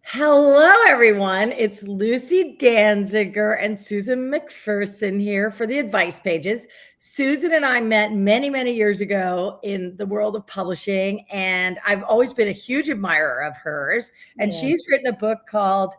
Hello, everyone. It's Lucy Danziger and Susan McPherson here for the Advice Pages. Susan and I met many, many years ago in the world of publishing, and I've always been a huge admirer of hers. And Yeah. she's written a book called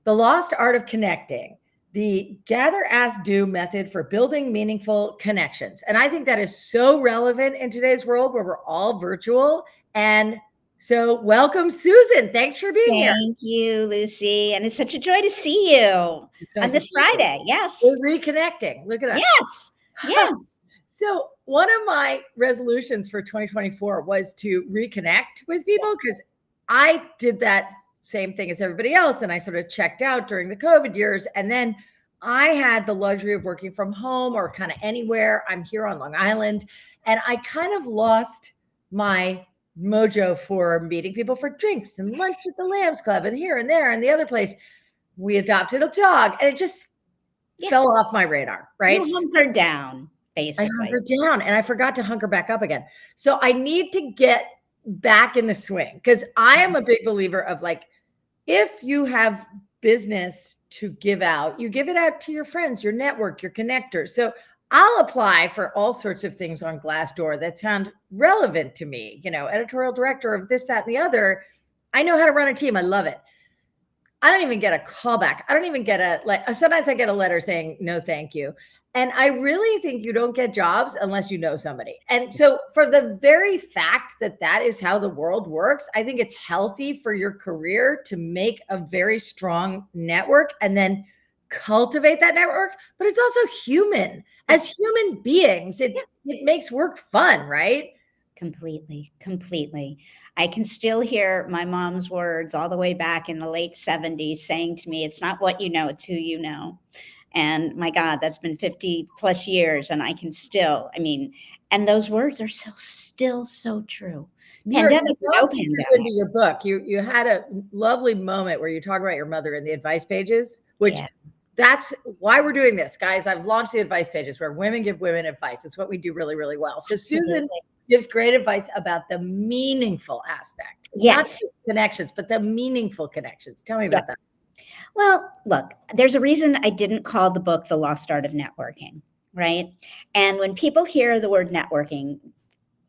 The Lost Art of Connecting, the gather, ask, do method for building meaningful connections. And I think that is so relevant in today's world where we're all virtual. And so, welcome, Susan. Thanks for being here. Thank you, Lucy. And it's such a joy to see you It's on nice to this see you. Friday. Yes. We're reconnecting. Look at us. Yes. Yes. So, one of my resolutions for 2024 was to reconnect with people because I did that same thing as everybody else. And I sort of checked out during the COVID years. And then I had the luxury of working from home or kind of anywhere. I'm here on Long Island. And I kind of lost my mojo for meeting people for drinks and lunch at the Lambs Club and here and there and the other place. We adopted a dog and it just fell off my radar, right? You hunkered down, basically. I hunkered down and I forgot to hunker back up again. So I need to get back in the swing because I am a big believer of like, if you have business to give out, you give it out to your friends, your network, your connectors. So I'll apply for all sorts of things on Glassdoor that sound relevant to me, editorial director of this, that, and the other. I know how to run a team. I love it. I don't even get a callback. I don't even get sometimes I get a letter saying, no, thank you. And I really think you don't get jobs unless you know somebody. And so for the very fact that that is how the world works, I think it's healthy for your career to make a very strong network and then cultivate that network. But it's also human. As human beings, it makes work fun, right? Completely. I can still hear my mom's words all the way back in the late 70s saying to me, it's not what you know, it's who you know. And my God, that's been 50 plus years. And I can still, and those words are still so true. Pandemic, no pandemic. Into your book, you had a lovely moment where you talk about your mother in the Advice Pages, which that's why we're doing this, guys. I've launched the Advice Pages where women give women advice. It's what we do really, really well. So Susan gives great advice about the meaningful aspect. Not just connections, but the meaningful connections. Tell me about that. Well, look, there's a reason I didn't call the book The Lost Art of Networking, right? And when people hear the word networking,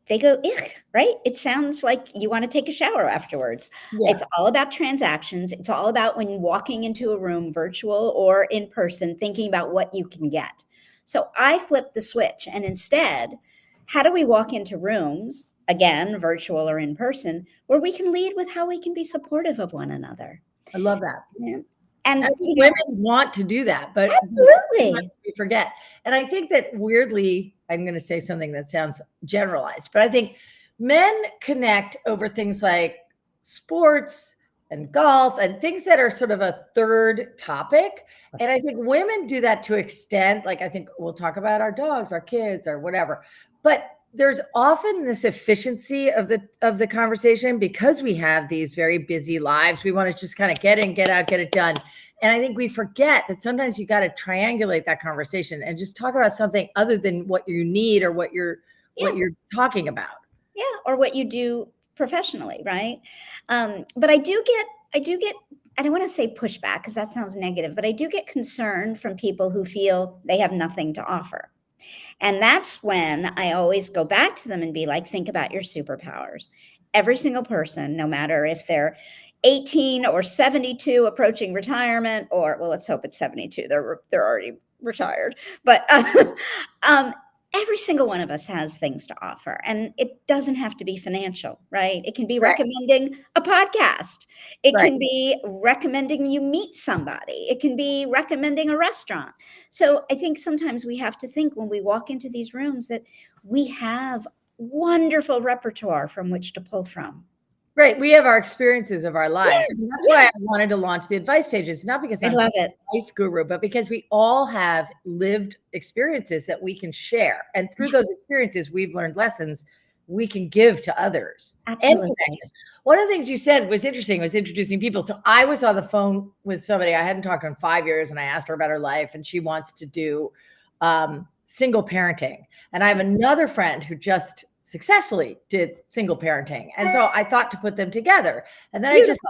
they go, ugh, right? It sounds like you want to take a shower afterwards. Yeah. It's all about transactions. It's all about when walking into a room, virtual or in person, thinking about what you can get. So I flipped the switch. And instead, how do we walk into rooms, again, virtual or in person, where we can lead with how we can be supportive of one another? I love that. Yeah. And I think women want to do that, but absolutely we forget. And I think that weirdly, I'm going to say something that sounds generalized, but I think men connect over things like sports and golf and things that are sort of a third topic. And I think women do that to extent, like I think we'll talk about our dogs, our kids, or whatever. But there's often this efficiency of the conversation because we have these very busy lives. We want to just kind of get in, get out, get it done. And I think we forget that sometimes you got to triangulate that conversation and just talk about something other than what you need or what you're talking about. Yeah, or what you do professionally, right? But I do get, I don't want to say pushback because that sounds negative, but I do get concerned from people who feel they have nothing to offer. And that's when I always go back to them and be like, think about your superpowers. Every single person, no matter if they're 18 or 72 approaching retirement, or well, let's hope it's 72. They're already retired. But every single one of us has things to offer. And it doesn't have to be financial, right? It can be recommending a podcast. It can be recommending you meet somebody. It can be recommending a restaurant. So I think sometimes we have to think when we walk into these rooms that we have wonderful repertoire from which to pull from. Right. We have our experiences of our lives. Yeah, that's why I wanted to launch the Advice Pages, not because I'm an advice guru, but because we all have lived experiences that we can share. And through those experiences, we've learned lessons we can give to others. Absolutely. One of the things you said was interesting, was introducing people. So I was on the phone with somebody I hadn't talked to in 5 years, and I asked her about her life, and she wants to do single parenting. And I have another friend who just successfully did single parenting. And so I thought to put them together. And then Beautiful.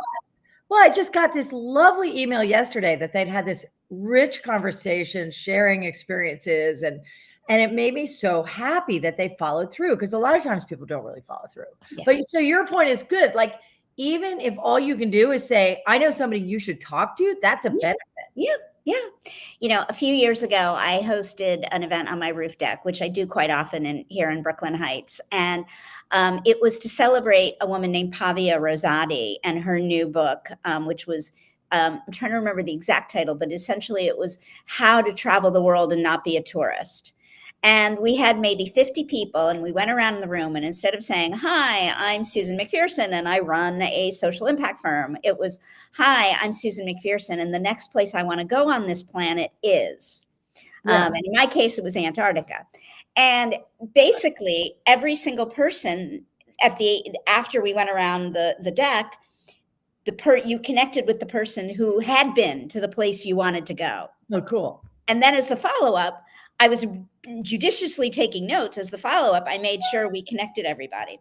I just got this lovely email yesterday that they'd had this rich conversation, sharing experiences, and it made me so happy that they followed through, because a lot of times people don't really follow through. Yeah. But so your point is good. Like, even if all you can do is say, I know somebody you should talk to, that's a benefit. Yeah. Yeah. You know, a few years ago, I hosted an event on my roof deck, which I do quite often here in Brooklyn Heights. And it was to celebrate a woman named Pavia Rosati and her new book, which was, I'm trying to remember the exact title, but essentially it was How to Travel the World and Not Be a Tourist. And we had maybe 50 people, and we went around the room, and instead of saying, hi, I'm Susan McPherson and I run a social impact firm, it was, hi, I'm Susan McPherson and the next place I want to go on this planet is. And in my case, it was Antarctica. And basically every single person after we went around the deck, you connected with the person who had been to the place you wanted to go. Oh, cool. And then as the follow-up, I was judiciously taking notes. As the follow-up, I made sure we connected everybody.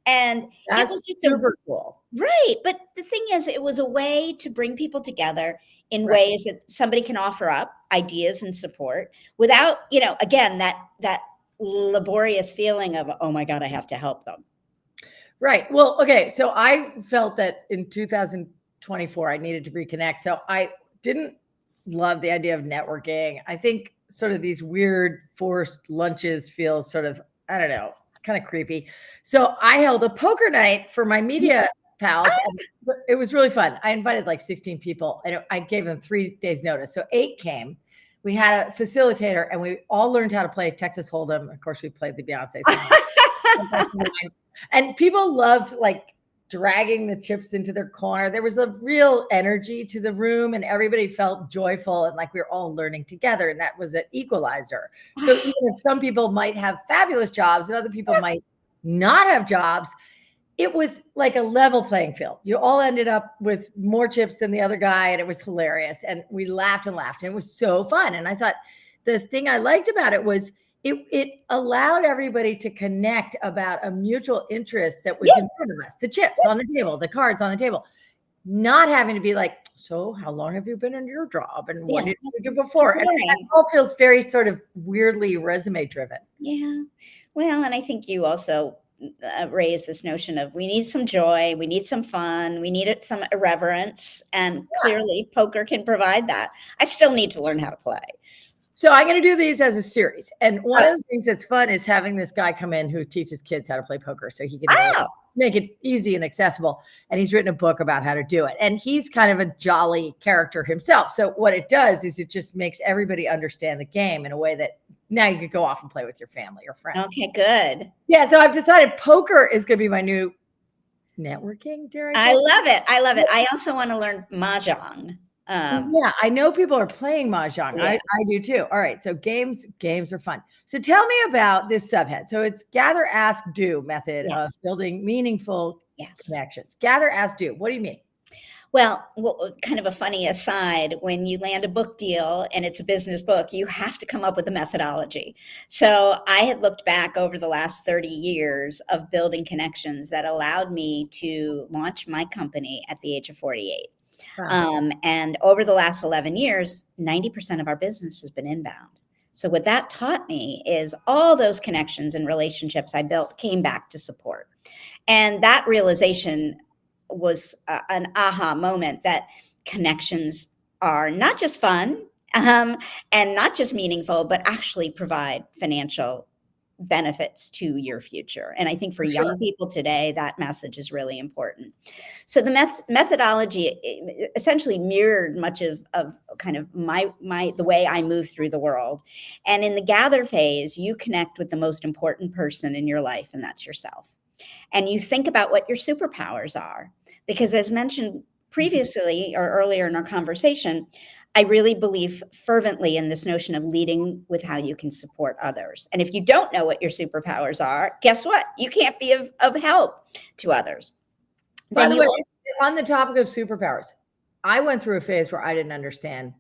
And that's it was just super cool. Right. But the thing is, it was a way to bring people together in ways that somebody can offer up ideas and support without, again, that laborious feeling of, oh my God, I have to help them. Right. Well, okay. So I felt that in 2024, I needed to reconnect. So I didn't love the idea of networking. I think sort of these weird forced lunches feel sort of, I don't know, kind of creepy. So I held a poker night for my media pals. And it was really fun. I invited like 16 people and I gave them 3 days notice. So 8 came. We had a facilitator and we all learned how to play Texas Hold'em. Of course, we played the Beyonce song. And people loved like dragging the chips into their corner. There was a real energy to the room and everybody felt joyful and like we were all learning together. And that was an equalizer. So even if some people might have fabulous jobs and other people might not have jobs, it was like a level playing field. You all ended up with more chips than the other guy and it was hilarious. And we laughed and laughed and it was so fun. And I thought the thing I liked about it was it allowed everybody to connect about a mutual interest that was in front of us, the chips on the table, the cards on the table, not having to be like, so how long have you been in your job? And what did you do before? And it all feels very sort of weirdly resume driven. Yeah. Well, and I think you also raise this notion of we need some joy, we need some fun, we need some irreverence, and clearly poker can provide that. I still need to learn how to play. So I'm going to do these as a series. And one of the things that's fun is having this guy come in who teaches kids how to play poker so he can make it easy and accessible. And he's written a book about how to do it. And he's kind of a jolly character himself. So what it does is it just makes everybody understand the game in a way that now you could go off and play with your family or friends. Okay, good. Yeah. So I've decided poker is going to be my new networking. I love it. I love it. I also want to learn mahjong. Yeah, I know people are playing mahjong. Yes. I do too. All right. So games are fun. So tell me about this subhead. So it's gather, ask, do method of building meaningful connections. Gather, ask, do. What do you mean? Well, kind of a funny aside, when you land a book deal and it's a business book, you have to come up with a methodology. So I had looked back over the last 30 years of building connections that allowed me to launch my company at the age of 48. And over the last 11 years, 90% of our business has been inbound. So what that taught me is all those connections and relationships I built came back to support. And that realization was an aha moment that connections are not just fun and not just meaningful, but actually provide financial benefits to your future. And I think for young people today, that message is really important. So the methodology essentially mirrored much of kind of the way I move through the world. And in the gather phase, you connect with the most important person in your life, and that's yourself. And you think about what your superpowers are. Because as mentioned previously or earlier in our conversation, I really believe fervently in this notion of leading with how you can support others. And if you don't know what your superpowers are, guess what? You can't be of help to others. By the way, on the topic of superpowers, I went through a phase where I didn't understand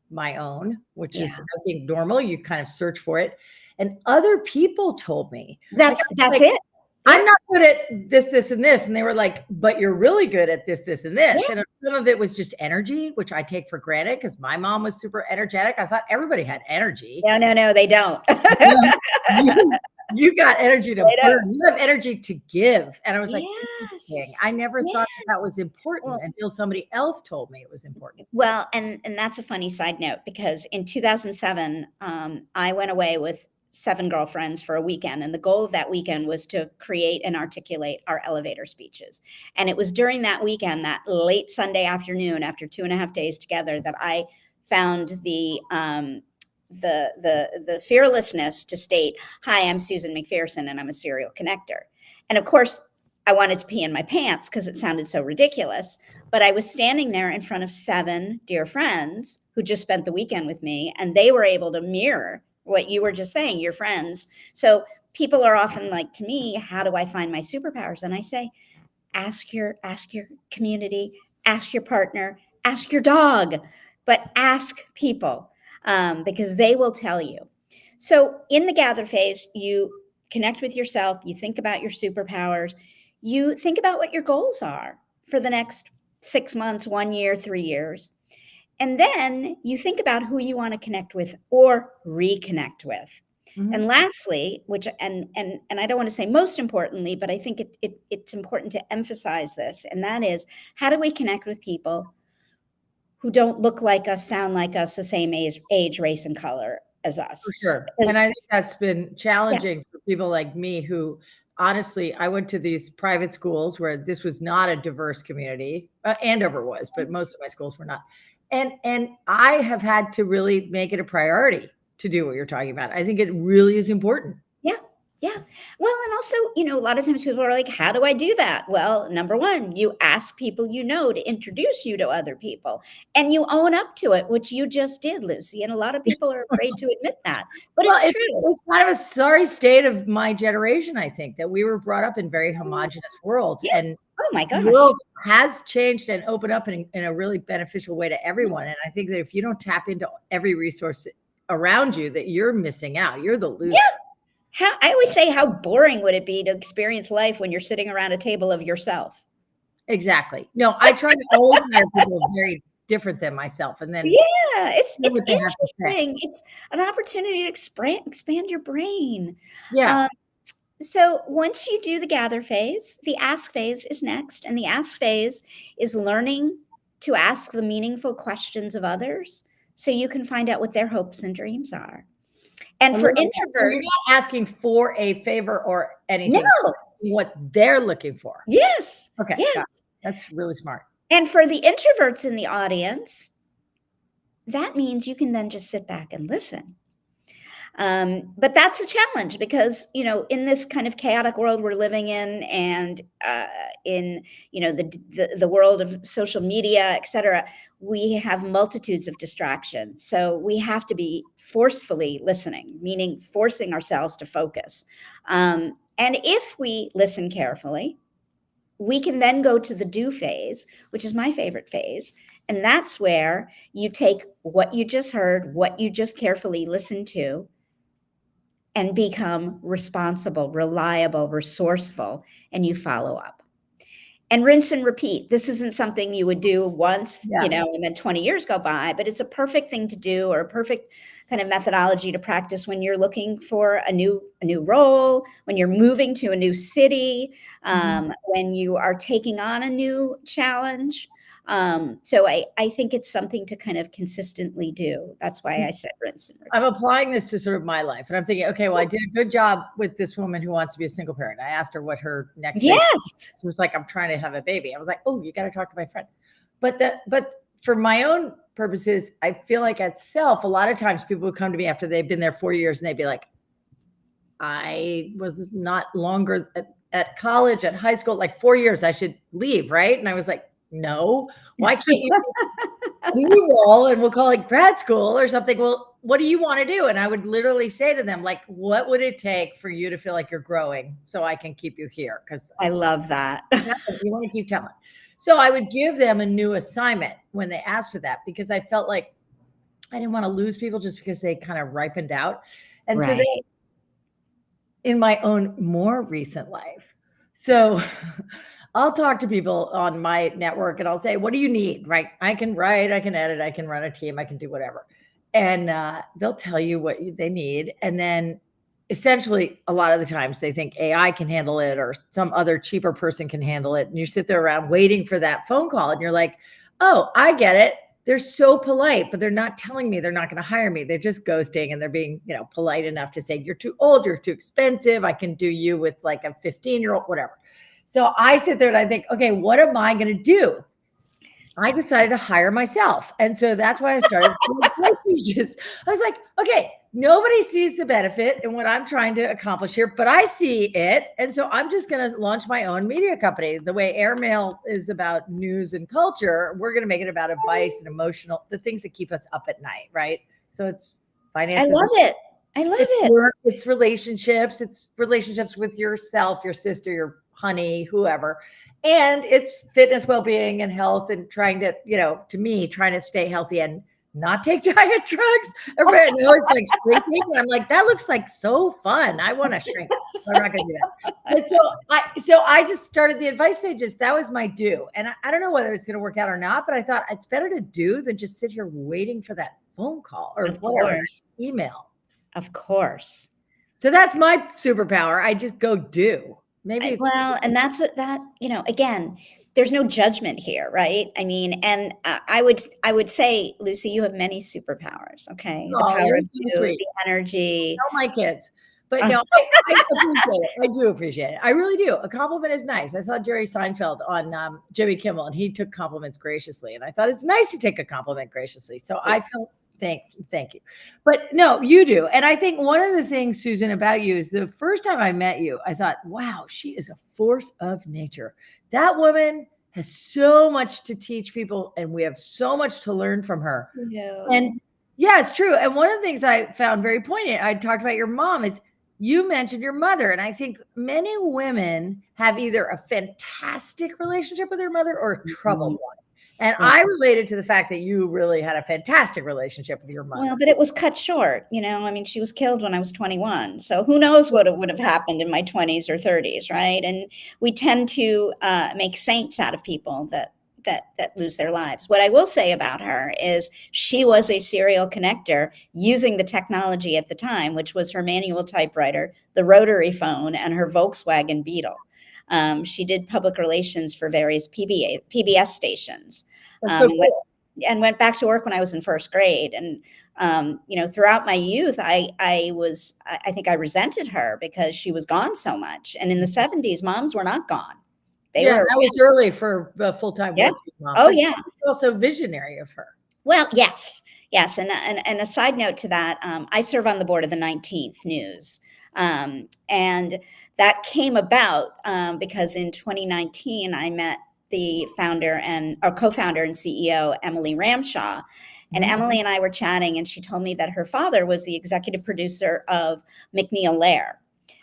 my own, which is, I think, normal. You kind of search for it. And other people told me, That's like, it. I'm not good at this, this, and this. And they were like, but you're really good at this, this, and this. Yeah. And some of it was just energy, which I take for granted because my mom was super energetic. I thought everybody had energy. No, they don't. You got energy to They don't. burn. You have energy to give. And I was like, Yes. interesting. I never thought that was important until somebody else told me it was important. Well, and that's a funny side note, because in 2007, I went away with 7 girlfriends for a weekend. And the goal of that weekend was to create and articulate our elevator speeches. And it was during that weekend, that late Sunday afternoon, after 2.5 days together, that I found the fearlessness to state, "Hi, I'm Susan McPherson, and I'm a serial connector." And of course, I wanted to pee in my pants because it sounded so ridiculous. But I was standing there in front of 7 dear friends who just spent the weekend with me, and they were able to mirror what you were just saying, your friends. So people are often like to me, how do I find my superpowers? And I say, ask your community, ask your partner, ask your dog, but ask people, because they will tell you. So in the gather phase, you connect with yourself, you think about your superpowers, you think about what your goals are for the next 6 months, 1 year, 3 years. And then you think about who you want to connect with or reconnect with. Mm-hmm. And lastly, which and I don't want to say most importantly, but I think it's important to emphasize this, and that is, how do we connect with people who don't look like us, sound like us, the same age, race, and color as us? For sure. And I think that's been challenging for people like me who, honestly, I went to these private schools where this was not a diverse community. Andover was, but most of my schools were not. And I have had to really make it a priority to do what you're talking about. I think it really is important. Yeah. Well, and also, a lot of times people are like, how do I do that? Well, number one, you ask people to introduce you to other people, and you own up to it, which you just did, Lucy. And a lot of people are afraid to admit that, but it's true. It's kind of a sorry state of my generation, I think, that we were brought up in very homogenous worlds. Yeah. And oh my gosh, the world has changed and opened up in a really beneficial way to everyone. And I think that if you don't tap into every resource around you, that you're missing out. You're the loser. Yeah. I always say, how boring would it be to experience life when you're sitting around a table of yourself? Exactly. No, I try to always hire people very different than myself. And then it's interesting. It's an opportunity to expand your brain. Yeah. So once you do the gather phase, the ask phase is next. And the ask phase is learning to ask the meaningful questions of others so you can find out what their hopes and dreams are. And for introverts, so you're not asking for a favor or anything. No. What they're looking for. Yes. Okay. Yes. That's really smart. And for the introverts in the audience, that means you can then just sit back and listen. But that's a challenge because, in this kind of chaotic world we're living in, and in, the world of social media, et cetera, we have multitudes of distractions. So we have to be forcefully listening, meaning forcing ourselves to focus. And if we listen carefully, we can then go to the do phase, which is my favorite phase. And that's where you take what you just heard, what you just carefully listened to, and become responsible, reliable, resourceful, and you follow up. And rinse and repeat. This isn't something you would do once, and then 20 years go by, but it's a perfect thing to do, or a perfect kind of methodology to practice when you're looking for a new role, when you're moving to a new city, when you are taking on a new challenge. So I think it's something to kind of consistently do. That's why I said rinse and repeat. I'm applying this to sort of my life, and I'm thinking, okay, well, I did a good job with this woman who wants to be a single parent. I asked her what her next phase was. She was like, I'm trying to have a baby. I was like, oh, you got to talk to my friend. But for my own purposes, I feel like at self, a lot of times people would come to me after they've been there 4 years and they'd be like, I was not longer at college, at high school, like 4 years, I should leave, right? And I was like, no, why can't you roll and we'll call it grad school or something? Well, what do you want to do? And I would literally say to them, like, what would it take for you to feel like you're growing so I can keep you here? Because I love that. You want to keep telling. So I would give them a new assignment when they asked for that, because I felt like I didn't want to lose people just because they kind of ripened out. And so in my own more recent life. So I'll talk to people on my network and I'll say, what do you need? Right. I can write, I can edit, I can run a team, I can do whatever. And they'll tell you what they need. And then essentially, a lot of the times they think AI can handle it or some other cheaper person can handle it. And you sit there around waiting for that phone call and you're like, oh, I get it. They're so polite, but they're not telling me they're not going to hire me. They're just ghosting and they're being, polite enough to say, you're too old, you're too expensive. I can do you with like a 15-year-old, whatever. So I sit there and I think, okay, what am I going to do? I decided to hire myself. And so that's why I started pages. I was like, okay, nobody sees the benefit in what I'm trying to accomplish here, but I see it. And so I'm just going to launch my own media company. The way Airmail is about news and culture, we're going to make it about advice and emotional, the things that keep us up at night, right? So it's finance. I love it. I love it. Work, it's relationships with yourself, your sister, your honey, whoever. And it's fitness, well-being, and health, and trying to, to me, trying to stay healthy and not take diet drugs. Everybody knows like shrinking. And I'm like, that looks like so fun. I want to shrink. I'm not going to do that. But so I just started the advice pages. That was my do. And I don't know whether it's going to work out or not, but I thought it's better to do than just sit here waiting for that phone call or whatever, email. Of course. So that's my superpower. I just go do. Maybe. Well, and that's that, again, there's no judgment here, right? I mean, and I would say, Lucy, you have many superpowers. Okay. The power of you, the energy. Tell my kids. But no, I appreciate it. I do appreciate it. I really do. A compliment is nice. I saw Jerry Seinfeld on Jimmy Kimmel, and he took compliments graciously. And I thought it's nice to take a compliment graciously. So I feel Thank you. But no, you do. And I think one of the things, Susan, about you is the first time I met you, I thought, wow, she is a force of nature. That woman has so much to teach people, and we have so much to learn from her. Yeah. And yeah, it's true. And one of the things I found very poignant, I talked about your mom, is you mentioned your mother. And I think many women have either a fantastic relationship with their mother or a troubled one. And I related to the fact that you really had a fantastic relationship with your mother. Well, but it was cut short. I mean, she was killed when I was 21. So who knows what would have happened in my 20s or 30s, right? And we tend to make saints out of people that lose their lives. What I will say about her is she was a serial connector using the technology at the time, which was her manual typewriter, the rotary phone, and her Volkswagen Beetle. She did public relations for various PBS stations, and went back to work when I was in first grade. And, throughout my youth, I think I resented her because she was gone so much. And in the 70s, moms were not gone. That was early for full-time work. Mom. Oh, yeah. Also visionary of her. Well, yes. And a side note to that, I serve on the board of the 19th News. And that came about because in 2019, I met the founder or co-founder and CEO, Emily Ramshaw. And Emily and I were chatting, and she told me that her father was the executive producer of McNeil Lehrer.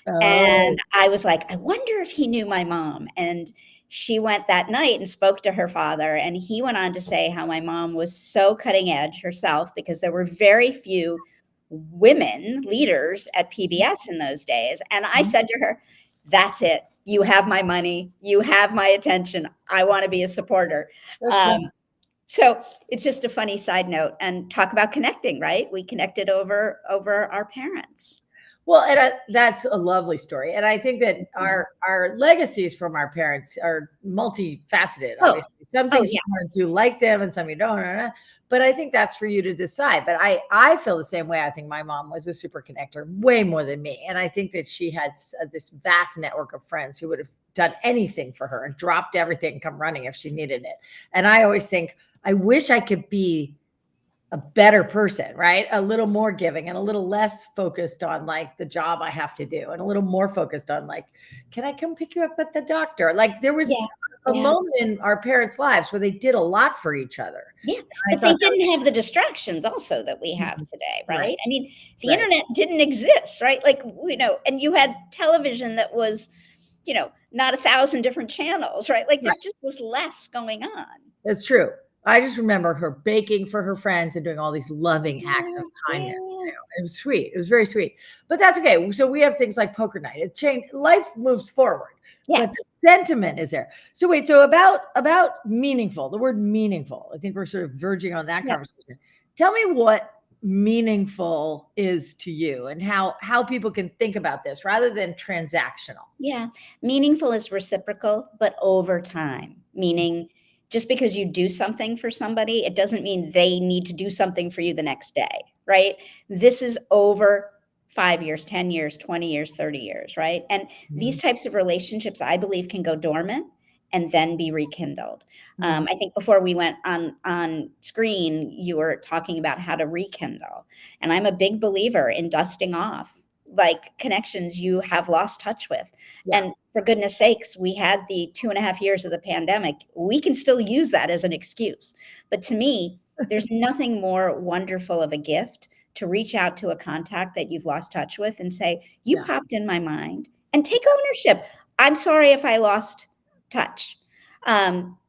Oh. And I was like, I wonder if he knew my mom. And she went that night and spoke to her father. And he went on to say how my mom was so cutting edge herself because there were very few women leaders at PBS in those days. And I said to her, that's it. You have my money. You have my attention. I want to be a supporter. So it's just a funny side note, and talk about connecting, right? We connected over our parents. Well, and that's a lovely story. And I think that our legacies from our parents are multifaceted. Obviously, some things you do like them and some you don't. But I think that's for you to decide. But I feel the same way. I think my mom was a super connector, way more than me. And I think that she had this vast network of friends who would have done anything for her and dropped everything and come running if she needed it. And I always think, I wish I could be a better person, right? A little more giving and a little less focused on like the job I have to do, and a little more focused on like, can I come pick you up at the doctor? Like there was a moment in our parents' lives where they did a lot for each other. Yeah, but they didn't have the distractions also that we have today, right? I mean, the internet didn't exist, right? Like, and you had television that was, not 1,000 different channels, right? Like there just was less going on. That's true. I just remember her baking for her friends and doing all these loving acts of kindness. It was sweet. It was very sweet. But that's okay. So we have things like poker night. It changed. Life moves forward. Yes. But the sentiment is there. So wait, so about meaningful, the word meaningful. I think we're sort of verging on that conversation. Tell me what meaningful is to you and how people can think about this rather than transactional. Yeah. Meaningful is reciprocal, but over time, meaning just because you do something for somebody, it doesn't mean they need to do something for you the next day, right? This is over 5 years, 10 years, 20 years, 30 years, right? And these types of relationships, I believe, can go dormant and then be rekindled. I think before we went on screen, you were talking about how to rekindle. And I'm a big believer in dusting off like connections you have lost touch with. And for goodness sakes, we had the 2.5 years of the pandemic. We can still use that as an excuse. But to me, there's nothing more wonderful of a gift to reach out to a contact that you've lost touch with and say, you popped in my mind, and take ownership. I'm sorry if I lost touch.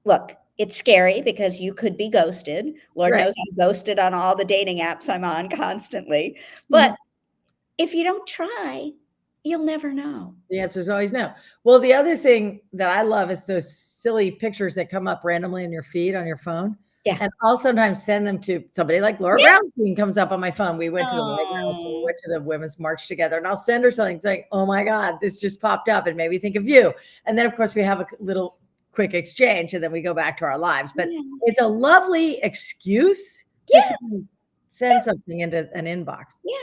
Look, it's scary because you could be ghosted. Lord knows I'm ghosted on all the dating apps I'm on constantly. But if you don't try, you'll never know. The answer is always no. Well, the other thing that I love is those silly pictures that come up randomly in your feed on your phone. Yeah. And I'll sometimes send them to somebody like Laura Brownstein comes up on my phone. We went to the White House, we went to the Women's March together, and I'll send her something saying, oh my God, this just popped up and made me think of you. And then of course we have a little quick exchange and then we go back to our lives. But it's a lovely excuse just to send something into an inbox. Yeah.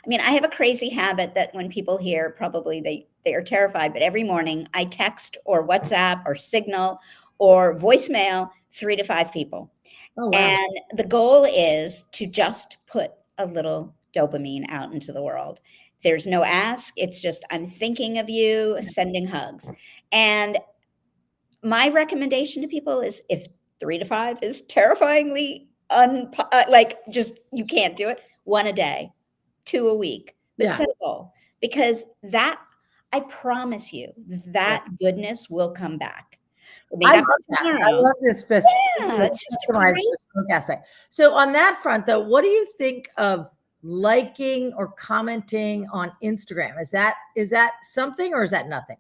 I mean, I have a crazy habit that when people hear, probably they are terrified, but every morning I text or WhatsApp or Signal or voicemail 3 to 5 people. Oh, wow. And the goal is to just put a little dopamine out into the world. There's no ask. It's just, I'm thinking of you, sending hugs. And my recommendation to people is, if 3 to 5 is terrifyingly like just you can't do it, 1 a day, 2 a week, but set a goal, because that, I promise you, that goodness will come back. I love that. I love this it's just a great aspect. So on that front, though, what do you think of liking or commenting on Instagram? Is that something or is that nothing?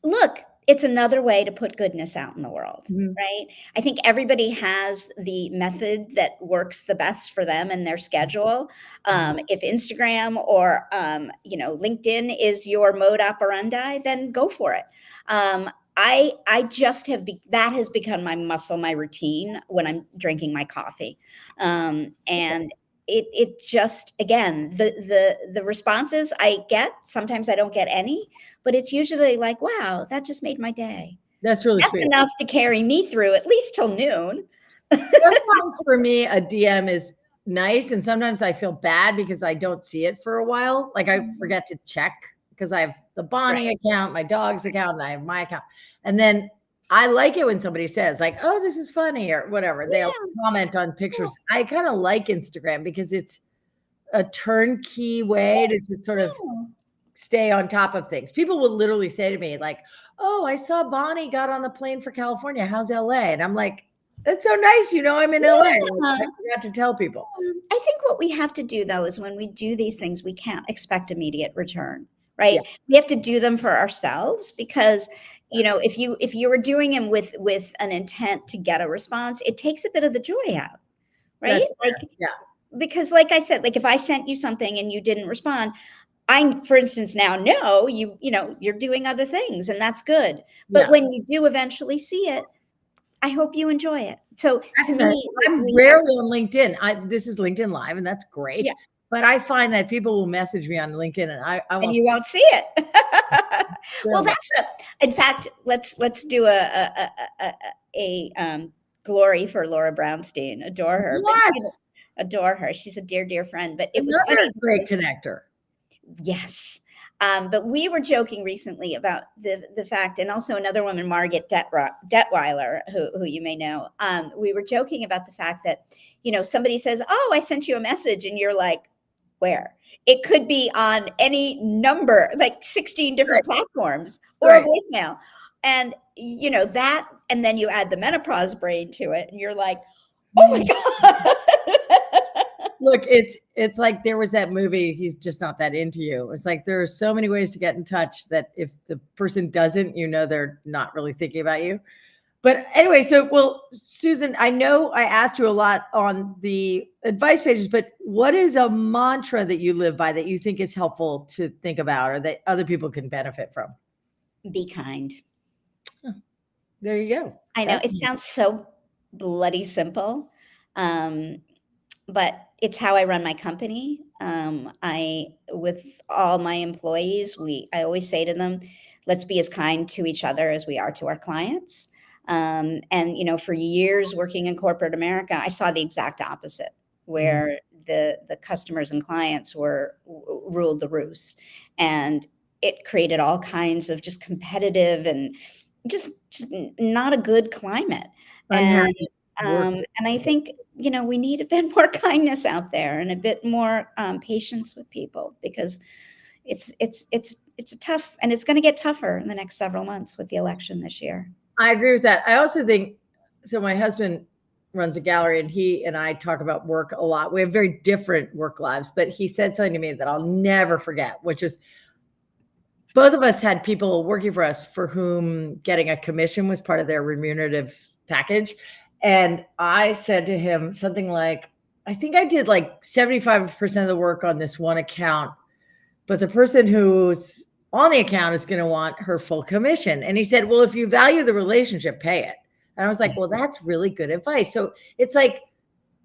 Look, it's another way to put goodness out in the world, right? I think everybody has the method that works the best for them and their schedule. If Instagram or LinkedIn is your mode operandi, then go for it. I just have that has become my muscle, my routine when I'm drinking my coffee, and it just, again, the responses I get, sometimes I don't get any, but it's usually like, wow, that just made my day. That's really sweet. Enough to carry me through at least till noon. Sometimes for me, a DM is nice, and sometimes I feel bad because I don't see it for a while. Like I forget to check because I have the Bonnie account, my dog's account, and I have my account. And then I like it when somebody says like, oh, this is funny or whatever. They'll comment on pictures. I kind of like Instagram because it's a turnkey way to just sort of stay on top of things. People will literally say to me like, oh, I saw Bonnie got on the plane for California. How's LA? And I'm like, that's so nice. I'm in LA. I forgot to tell people. I think what we have to do, though, is when we do these things, we can't expect immediate return. Right. Yeah. We have to do them for ourselves because, if you were doing them with an intent to get a response, it takes a bit of the joy out. Right. Because like I said, like if I sent you something and you didn't respond, I, for instance, now know you're doing other things and that's good. But when you do eventually see it, I hope you enjoy it. So to me, I'm rarely on LinkedIn. This is LinkedIn Live and that's great. Yeah. But I find that people will message me on LinkedIn and and you won't see it. Well, in fact, let's do a glory for Laura Brownstein. Adore her. Yes. Adore her. She's a dear friend. But it was another great connector. Yes. But we were joking recently about the fact, and also another woman, Margaret Detweiler, who you may know. We were joking about the fact that, somebody says, oh, I sent you a message, and you're like, where? It could be on any number, like 16 different platforms or a voicemail. And, that, and then you add the menopause brain to it, and you're like, oh my God. Look, it's like there was that movie, He's Just Not That Into You. It's like there are so many ways to get in touch that if the person doesn't, they're not really thinking about you. But anyway, Susan, I know I asked you a lot on the advice pages, but what is a mantra that you live by that you think is helpful to think about or that other people can benefit from? Be kind. There you go. I know it sounds so bloody simple, but it's how I run my company. With all my employees, I always say to them, let's be as kind to each other as we are to our clients. And for years working in corporate America, I saw the exact opposite, where the customers and clients ruled the roost, and it created all kinds of just competitive and just not a good climate. And I think we need a bit more kindness out there and a bit more patience with people, because it's a tough, and it's going to get tougher in the next several months with the election this year. I agree with that. I also think, so my husband runs a gallery and he and I talk about work a lot. We have very different work lives, but he said something to me that I'll never forget, which is both of us had people working for us for whom getting a commission was part of their remunerative package. And I said to him something like, I think I did like 75% of the work on this one account, but the person who's on the account is going to want her full commission. And he said, well, if you value the relationship, pay it. And I was like, well, that's really good advice. So it's like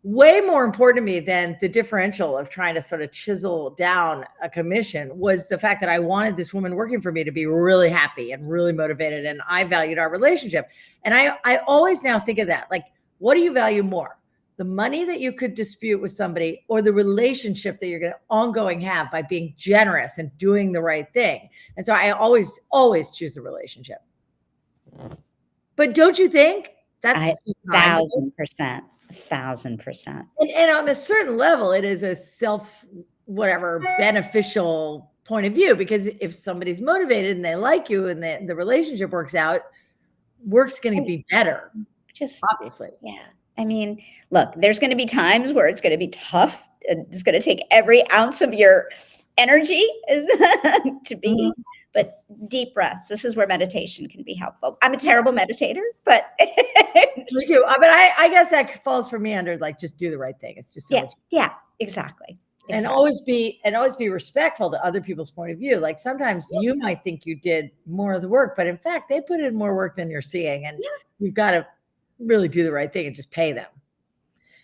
way more important to me than the differential of trying to sort of chisel down a commission was the fact that I wanted this woman working for me to be really happy and really motivated. And I valued our relationship. And I always now think of that, like, what do you value more? The money that you could dispute with somebody or the relationship that you're going to ongoing have by being generous and doing the right thing. And so I always choose the relationship. But don't you think that's 1,000%, 1,000%. And on a certain level, it is a beneficial point of view, because if somebody's motivated and they like you and the relationship works out, work's going to be better. Just obviously. Yeah. I mean, look, there's going to be times where it's going to be tough. It's going to take every ounce of your energy to be, but deep breaths. This is where meditation can be helpful. I'm a terrible meditator, but me too. But I guess that falls for me under like, just do the right thing. It's just so much. Yeah, exactly. And always be respectful to other people's point of view. Like sometimes you might think you did more of the work, but in fact, they put in more work than you're seeing. And you've got to really do the right thing and just pay them.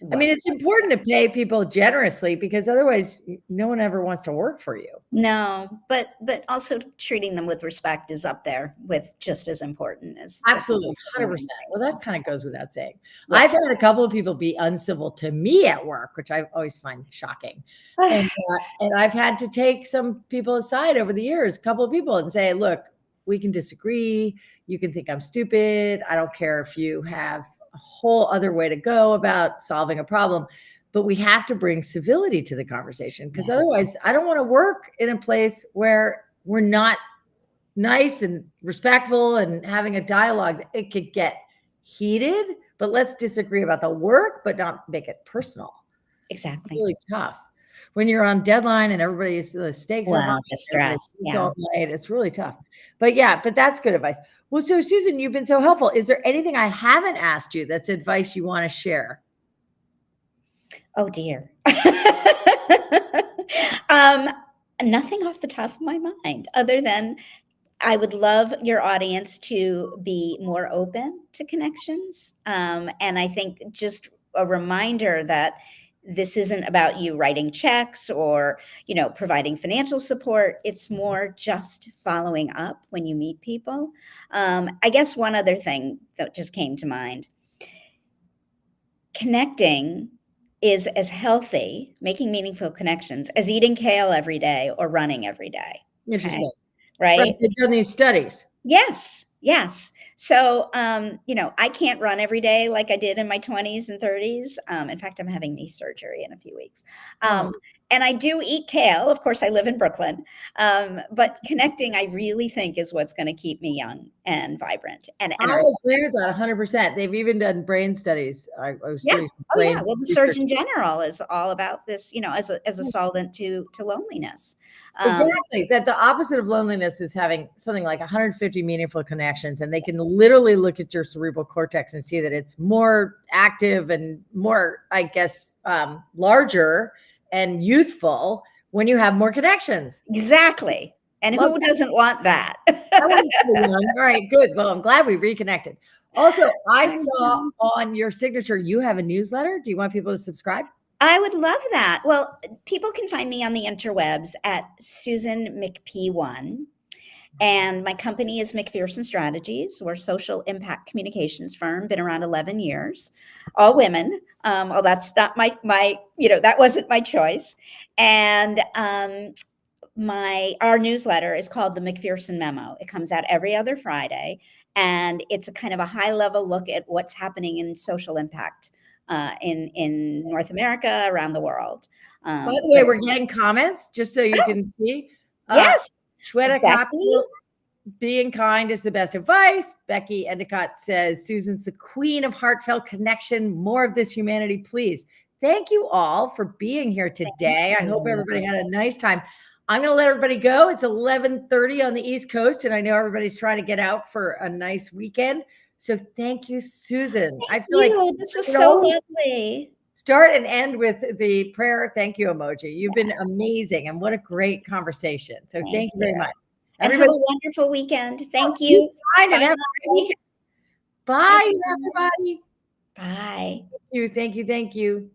Wow. I mean, it's important to pay people generously, because otherwise no one ever wants to work for you. No, but also treating them with respect is up there with just as important as. Absolutely. 100%. Well, that kind of goes without saying. Yes. I've had a couple of people be uncivil to me at work, which I always find shocking. And I've had to take some people aside over the years, a couple of people, and say, look, we can disagree. You can think I'm stupid. I don't care if you have a whole other way to go about solving a problem, but we have to bring civility to the conversation, because otherwise I don't want to work in a place where we're not nice and respectful and having a dialogue. It could get heated, but let's disagree about the work, but not make it personal. Exactly. It's really tough when you're on deadline and the stakes are high. The stress. It's really tough. But that's good advice. Well, so Susan, you've been so helpful. Is there anything I haven't asked you that's advice you want to share? Oh dear. Nothing off the top of my mind, other than I would love your audience to be more open to connections. And I think just a reminder that this isn't about you writing checks or, providing financial support. It's more just following up when you meet people. I guess one other thing that just came to mind, connecting is as healthy, making meaningful connections, as eating kale every day or running every day. Interesting. Right? They've done these studies. Yes. So, I can't run every day like I did in my 20s and 30s. In fact, I'm having knee surgery in a few weeks. And I do eat kale. Of course, I live in Brooklyn. But connecting, I really think, is what's going to keep me young and vibrant and I energetic. agree with that 100%. They've even done brain studies. I was Yeah. doing some Oh, yeah. brain Well, the research. Surgeon General is all about this, as a solvent to loneliness. Exactly. That the opposite of loneliness is having something like 150 meaningful connections, and they can literally look at your cerebral cortex and see that it's more active and more, I guess, larger and youthful when you have more connections. Exactly. And Love who that. doesn't want that? I want to stay young. All right, good. Well, I'm glad we reconnected. Also, I saw on your signature you have a newsletter. Do you want people to subscribe? I would love that. Well, people can find me on the interwebs at Susan McP1. And my company is McPherson Strategies. We're a social impact communications firm, been around 11 years, all women. Oh, that's not that wasn't my choice. And our newsletter is called the McPherson Memo. It comes out every other Friday, and it's a kind of a high level look at what's happening in social impact in North America, around the world. By the way, we're getting comments just so you can see. Yes, Shweta Becky. Capital, being kind is the best advice. Becky Endicott says, Susan's the queen of heartfelt connection. More of this humanity, please. Thank you all for being here today. I hope everybody had a nice time. I'm going to let everybody go. It's 11:30 on the East Coast, and I know everybody's trying to get out for a nice weekend. So thank you, Susan. I feel like This was so lovely. Start and end with the prayer thank you emoji. You've been amazing, and what a great conversation. So thank you very much. And have a wonderful weekend. Thank you. Be kind and have a great weekend. Bye, everybody. Bye. Thank you. Thank you. Thank you.